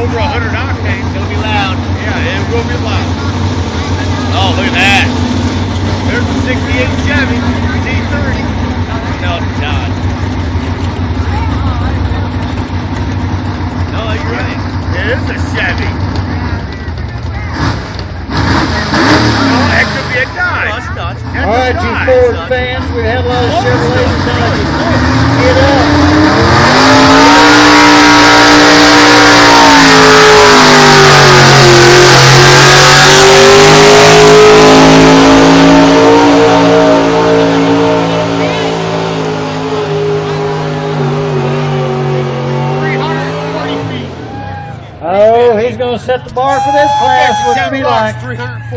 over 100 octane. It's gonna be loud. Yeah, it will be loud. Oh, look at that. There's a 68 Chevy Z30. No, it's not. No, you're right. It is a Chevy. Oh, that could be a No, Dodge. it's not. That's All right, a you Dodge. Ford fans, we have a lot of Chevrolets tonight. Get up. Oh, he's going to set the bar for this class. What's it be like? 340.